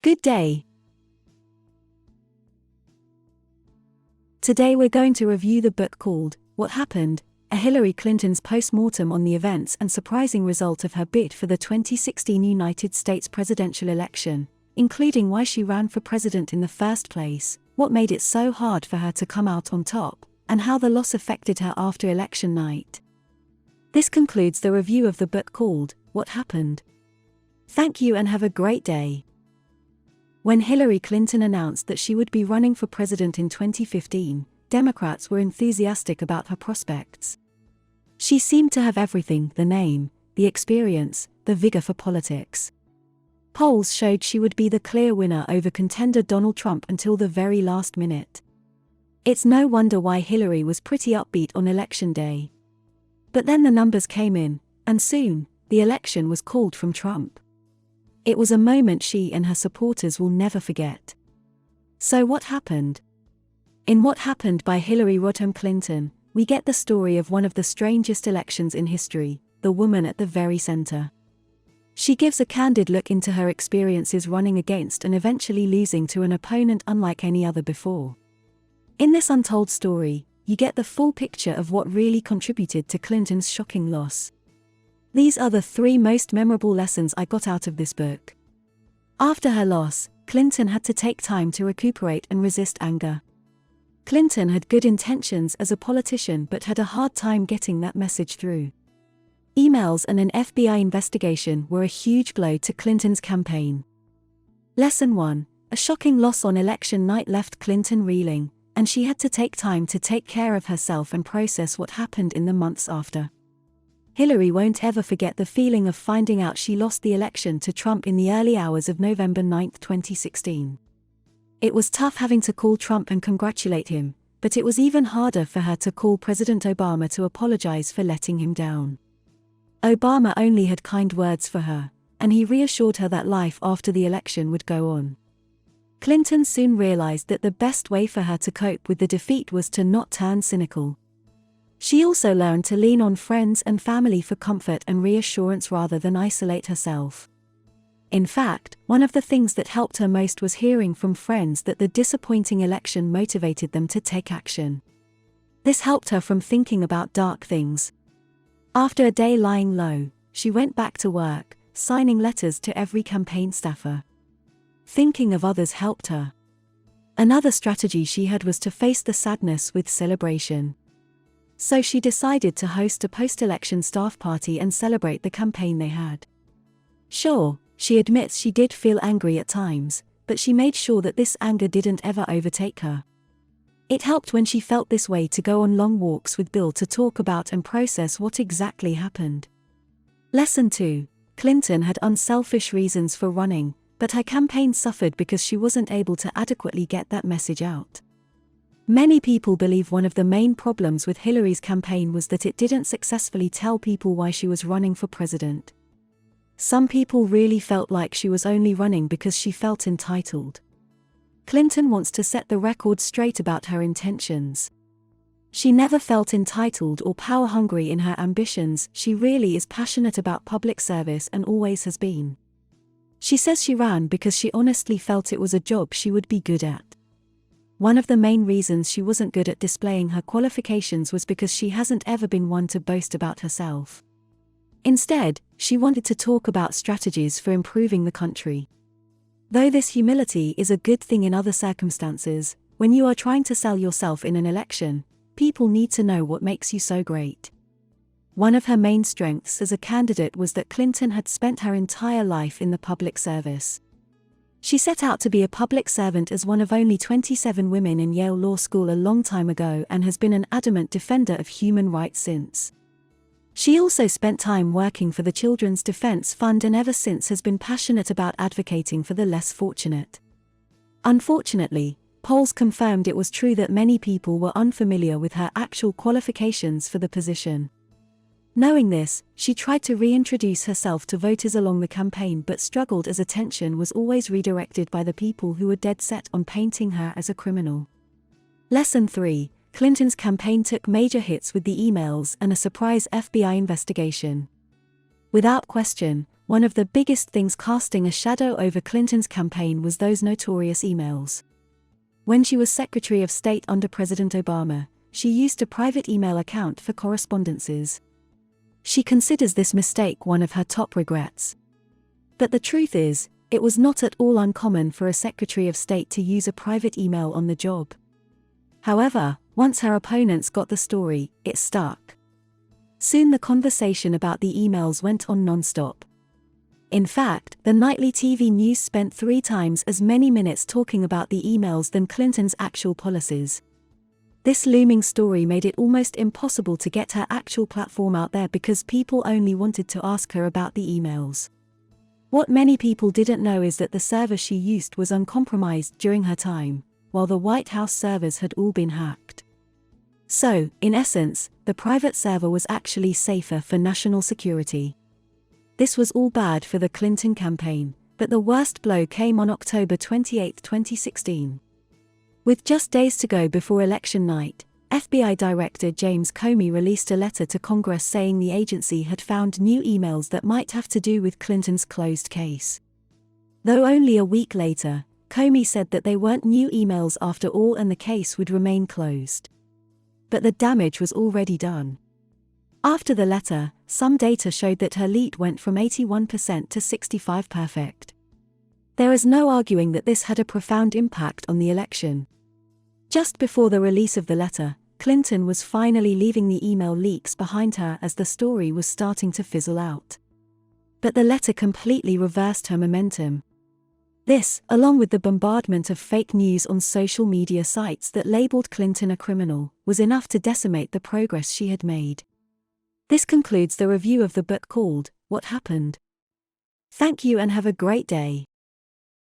Good day. Today we're going to review the book called What Happened? A Hillary Clinton's Post-Mortem on the Events and Surprising Result of Her Bid for the 2016 United States Presidential Election, including why she ran for president in the first place, what made it so hard for her to come out on top, and how the loss affected her after election night. This concludes the review of the book called What Happened? Thank you and have a great day. When Hillary Clinton announced that she would be running for president in 2015, Democrats were enthusiastic about her prospects. She seemed to have everything: the name, the experience, the vigor for politics. Polls showed she would be the clear winner over contender Donald Trump until the very last minute. It's no wonder why Hillary was pretty upbeat on election day. But then the numbers came in, and soon, the election was called from Trump. It was a moment she and her supporters will never forget. So what happened? In What Happened by Hillary Rodham Clinton, we get the story of one of the strangest elections in history, the woman at the very center. She gives a candid look into her experiences running against and eventually losing to an opponent unlike any other before. In this untold story, you get the full picture of what really contributed to Clinton's shocking loss. These are the 3 most memorable lessons I got out of this book. After her loss, Clinton had to take time to recuperate and resist anger. Clinton had good intentions as a politician but had a hard time getting that message through. Emails and an FBI investigation were a huge blow to Clinton's campaign. Lesson 1: a shocking loss on election night left Clinton reeling, and she had to take time to take care of herself and process what happened in the months after. Hillary won't ever forget the feeling of finding out she lost the election to Trump in the early hours of November 9, 2016. It was tough having to call Trump and congratulate him, but it was even harder for her to call President Obama to apologize for letting him down. Obama only had kind words for her, and he reassured her that life after the election would go on. Clinton soon realized that the best way for her to cope with the defeat was to not turn cynical. She also learned to lean on friends and family for comfort and reassurance rather than isolate herself. In fact, one of the things that helped her most was hearing from friends that the disappointing election motivated them to take action. This helped her from thinking about dark things. After a day lying low, she went back to work, signing letters to every campaign staffer. Thinking of others helped her. Another strategy she had was to face the sadness with celebration. So she decided to host a post-election staff party and celebrate the campaign they had. Sure, she admits she did feel angry at times, but she made sure that this anger didn't ever overtake her. It helped when she felt this way to go on long walks with Bill to talk about and process what exactly happened. Lesson 2: Clinton had unselfish reasons for running, but her campaign suffered because she wasn't able to adequately get that message out. Many people believe one of the main problems with Hillary's campaign was that it didn't successfully tell people why she was running for president. Some people really felt like she was only running because she felt entitled. Clinton wants to set the record straight about her intentions. She never felt entitled or power-hungry in her ambitions. She really is passionate about public service and always has been. She says she ran because she honestly felt it was a job she would be good at. One of the main reasons she wasn't good at displaying her qualifications was because she hasn't ever been one to boast about herself. Instead, she wanted to talk about strategies for improving the country. Though this humility is a good thing in other circumstances, when you are trying to sell yourself in an election, people need to know what makes you so great. One of her main strengths as a candidate was that Clinton had spent her entire life in the public service. She set out to be a public servant as one of only 27 women in Yale Law School a long time ago and has been an adamant defender of human rights since. She also spent time working for the Children's Defense Fund and ever since has been passionate about advocating for the less fortunate. Unfortunately, polls confirmed it was true that many people were unfamiliar with her actual qualifications for the position. Knowing this, she tried to reintroduce herself to voters along the campaign but struggled as attention was always redirected by the people who were dead set on painting her as a criminal. Lesson 3: Clinton's campaign took major hits with the emails and a surprise FBI investigation. Without question, One of the biggest things casting a shadow over Clinton's campaign was those notorious emails. When she was Secretary of State under President Obama, she used a private email account for correspondences. She considers this mistake one of her top regrets. But the truth is, it was not at all uncommon for a Secretary of State to use a private email on the job. However, once her opponents got the story, it stuck. Soon the conversation about the emails went on non-stop. In fact, the nightly TV news spent 3 times as many minutes talking about the emails than Clinton's actual policies. This looming story made it almost impossible to get her actual platform out there because people only wanted to ask her about the emails. What many people didn't know is that the server she used was uncompromised during her time, while the White House servers had all been hacked. So, in essence, the private server was actually safer for national security. This was all bad for the Clinton campaign, but the worst blow came on October 28, 2016. With just days to go before election night, FBI Director James Comey released a letter to Congress saying the agency had found new emails that might have to do with Clinton's closed case. Though only a week later, Comey said that they weren't new emails after all and the case would remain closed. But the damage was already done. After the letter, some data showed that her lead went from 81% to 65%. There is no arguing that this had a profound impact on the election. Just before the release of the letter, Clinton was finally leaving the email leaks behind her as the story was starting to fizzle out. But the letter completely reversed her momentum. This, along with the bombardment of fake news on social media sites that labeled Clinton a criminal, was enough to decimate the progress she had made. This concludes the review of the book called What Happened? Thank you and have a great day.